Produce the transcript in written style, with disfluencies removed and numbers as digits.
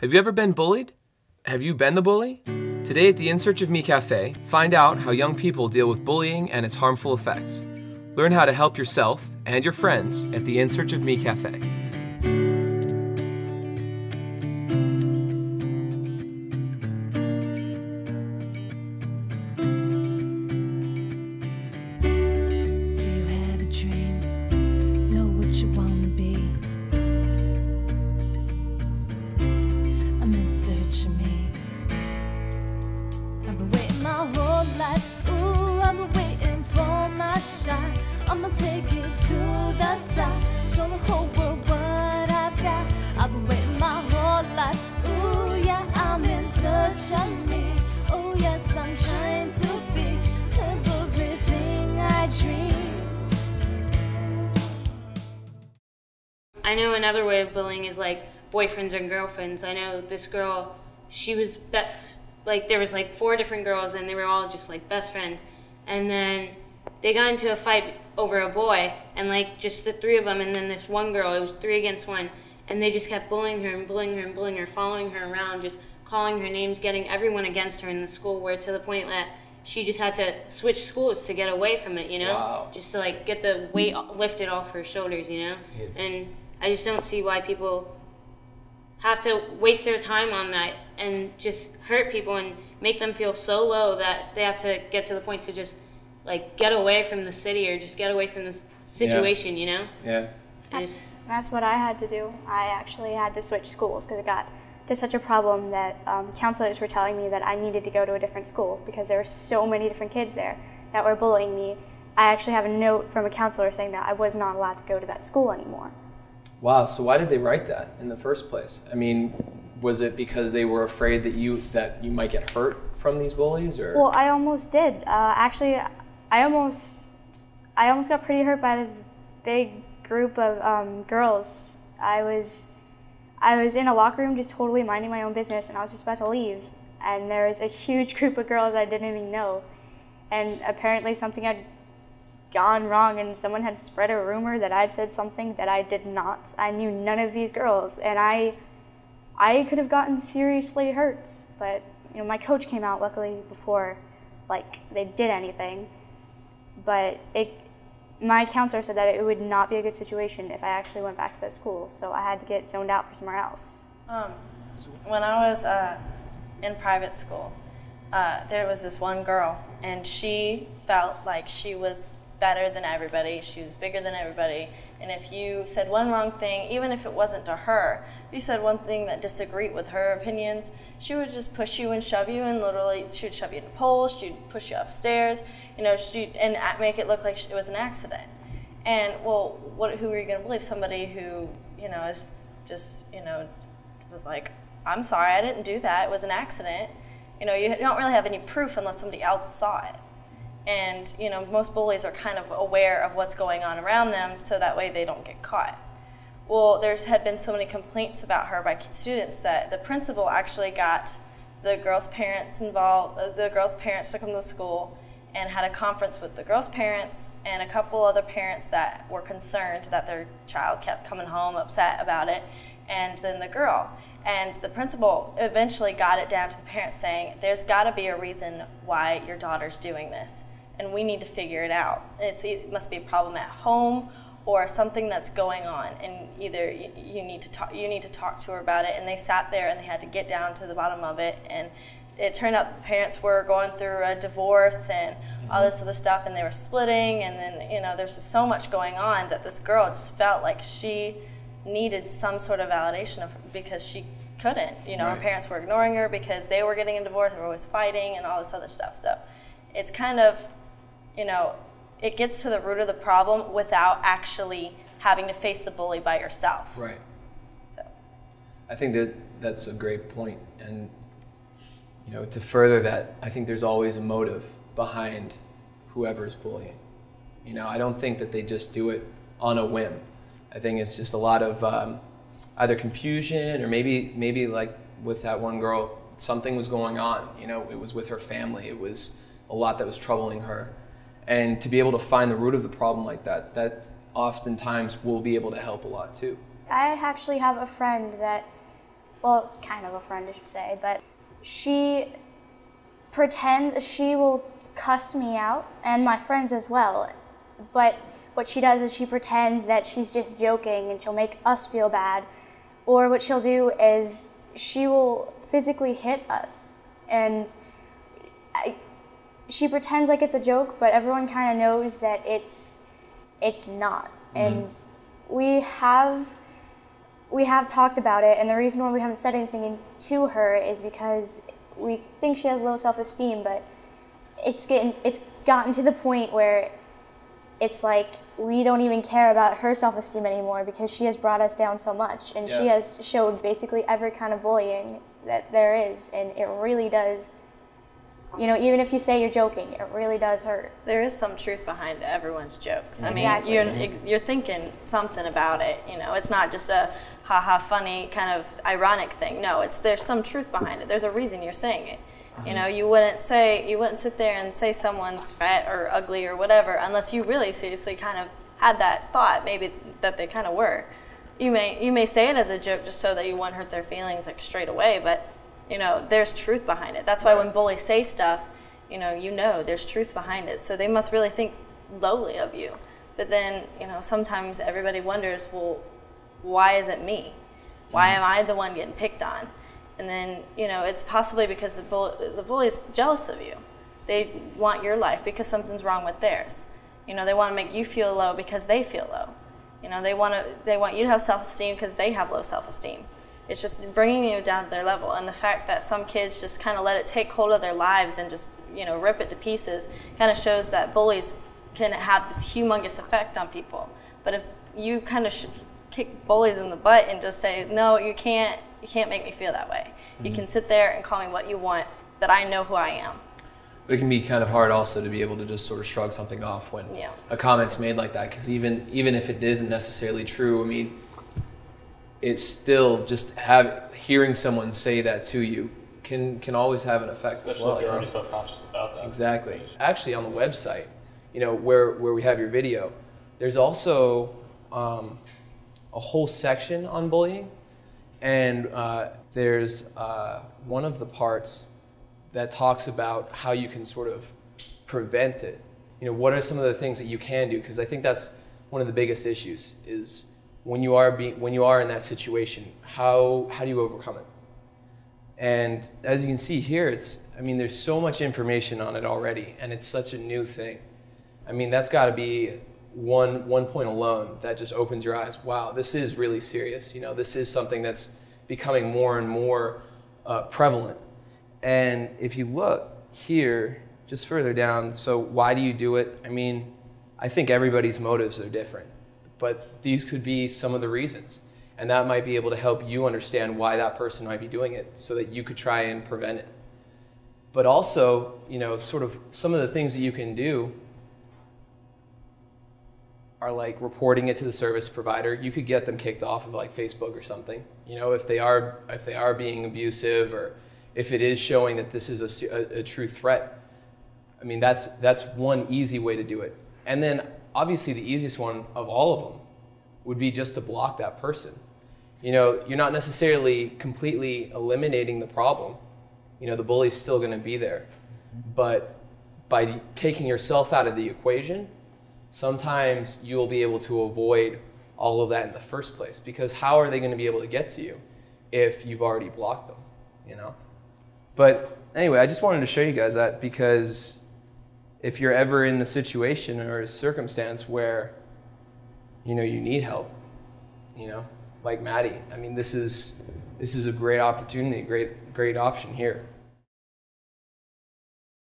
Have you ever been bullied? Have you been the bully? Today at the In Search of Me Cafe, find out how young people deal with bullying and its harmful effects. Learn how to help yourself and your friends at the In Search of Me Cafe. I'ma take it to the top, show the whole world what I've got. I've been waiting my whole life. Ooh, yeah, I'm in search of me. Oh, yes, I'm trying to be everything I dream. I know another way of bullying is like boyfriends and girlfriends. I know this girl, she was best, like there was like 4 different girls and they were all just like best friends. And then they got into a fight over a boy, and like just the 3 of them, and then this one girl, it was 3 against 1, and they just kept bullying her and bullying her and bullying her, following her around, just calling her names, getting everyone against her in the school, where to the point that she just had to switch schools to get away from it, you know? Wow. Just to like get the weight lifted off her shoulders, you know? Yeah. And I just don't see why people have to waste their time on that and just hurt people and make them feel so low that they have to get to the point to just like get away from the city or just get away from this situation, you know? Yeah. That's what I had to do. I actually had to switch schools because it got to such a problem that counselors were telling me that I needed to go to a different school because there were so many different kids there that were bullying me. I actually have a note from a counselor saying that I was not allowed to go to that school anymore. Wow, so why did they write that in the first place? I mean, was it because they were afraid that you might get hurt from these bullies, or? Well, I almost did. Actually, I almost got pretty hurt by this big group of girls. I was in a locker room just totally minding my own business, and I was just about to leave, and there was a huge group of girls I didn't even know, and apparently something had gone wrong, and someone had spread a rumor that I'd said something that I did not. I knew none of these girls, and I could have gotten seriously hurt, but you know, my coach came out luckily before like they did anything. But my counselor said that it would not be a good situation if I actually went back to that school, so I had to get zoned out for somewhere else. When I was in private school, there was this one girl, and she felt like she was better than everybody, she was bigger than everybody, and if you said one wrong thing, even if it wasn't to her, if you said one thing that disagreed with her opinions, she would just push you and shove you, and literally she would shove you in the pole, she'd push you upstairs, you know, and make it look like it was an accident. And well, who are you going to believe? Somebody who, you know, is just, you know, was like, I'm sorry, I didn't do that, it was an accident. You know, you don't really have any proof unless somebody else saw it. And, you know, most bullies are kind of aware of what's going on around them, so that way they don't get caught. Well, had been so many complaints about her by students that the principal actually got the girls' parents involved. The girls' parents took them to school and had a conference with the girls' parents and a couple other parents that were concerned that their child kept coming home upset about it, and then the girl. And the principal eventually got it down to the parents saying, there's got to be a reason why your daughter's doing this, and we need to figure it out. It must be a problem at home or something that's going on, and either you need to talk to her about it. And they sat there and they had to get down to the bottom of it, and it turned out that the parents were going through a divorce and all this other stuff, and they were splitting, and then, you know, there's just so much going on that this girl just felt like she needed some sort of validation because she couldn't. You know, right. Her parents were ignoring her because they were getting a divorce, they were always fighting and all this other stuff. So it's kind of, you know, it gets to the root of the problem without actually having to face the bully by yourself. Right. So I think that's a great point. And, you know, to further that, I think there's always a motive behind whoever's bullying. You know, I don't think that they just do it on a whim. I think it's just a lot of either confusion, or maybe like with that one girl, something was going on. You know, it was with her family. It was a lot that was troubling her. And to be able to find the root of the problem like that, that oftentimes will be able to help a lot too. I actually have a friend that well, kind of a friend, I should say, but she will cuss me out, and my friends as well. But what she does is she pretends that she's just joking, and she'll make us feel bad. Or what she'll do is she will physically hit us, and she pretends like it's a joke, but everyone kind of knows that it's not. And we have talked about it, and the reason why we haven't said anything to her is because we think she has low self-esteem, but it's gotten to the point where it's like we don't even care about her self-esteem anymore because she has brought us down so much, and she has showed basically every kind of bullying that there is, and it really does, you know, even if you say you're joking, it really does hurt. There is some truth behind everyone's jokes. I Exactly. mean, you're thinking something about it, you know. It's not just a ha-ha funny kind of ironic thing. No, there's some truth behind it. There's a reason you're saying it. You know, you wouldn't sit there and say someone's fat or ugly or whatever unless you really seriously kind of had that thought, maybe that they kind of were. You may say it as a joke just so that you won't hurt their feelings like straight away, but you know, there's truth behind it. That's why when bullies say stuff, you know there's truth behind it. So they must really think lowly of you. But then, you know, sometimes everybody wonders, well, why is it me? Why am I the one getting picked on? And then, you know, it's possibly because the bully's jealous of you. They want your life because something's wrong with theirs. You know, they want to make you feel low because they feel low. You know, they want you to have self-esteem because they have low self-esteem. It's just bringing you down to their level. And the fact that some kids just kind of let it take hold of their lives and just, you know, rip it to pieces kind of shows that bullies can have this humongous effect on people. But if you kind of kick bullies in the butt and just say, no, you can't make me feel that way. You can sit there and call me what you want, but I know who I am. But it can be kind of hard also to be able to just sort of shrug something off when a comment's made like that, because even if it isn't necessarily true, I mean, it's still just hearing someone say that to you can always have an effect as well. Especially if you're already self-conscious about that. Exactly. Actually, on the website, you know, where we have your video, there's also a whole section on bullying, and there's one of the parts that talks about how you can sort of prevent it. You know, what are some of the things that you can do? Because I think that's one of the biggest issues is when you are in that situation, how do you overcome it? And as you can see here, there's so much information on it already, and it's such a new thing. I mean, that's got to be one point alone that just opens your eyes. Wow, this is really serious. You know, this is something that's becoming more and more prevalent. And if you look here, just further down, so why do you do it? I mean, I think everybody's motives are different, but these could be some of the reasons. And that might be able to help you understand why that person might be doing it so that you could try and prevent it. But also, you know, sort of some of the things that you can do are like reporting it to the service provider. You could get them kicked off of like Facebook or something. You know, if they are being abusive, or if it is showing that this is a true threat. I mean, that's one easy way to do it. And then obviously the easiest one of all of them would be just to block that person. You know, you're not necessarily completely eliminating the problem. You know, the bully's still going to be there. But by taking yourself out of the equation, sometimes you'll be able to avoid all of that in the first place, because how are they going to be able to get to you if you've already blocked them, you know? But anyway, I just wanted to show you guys that, because if you're ever in a situation or a circumstance where, you know, you need help, you know, like Maddie, I mean, this is a great opportunity, great option here.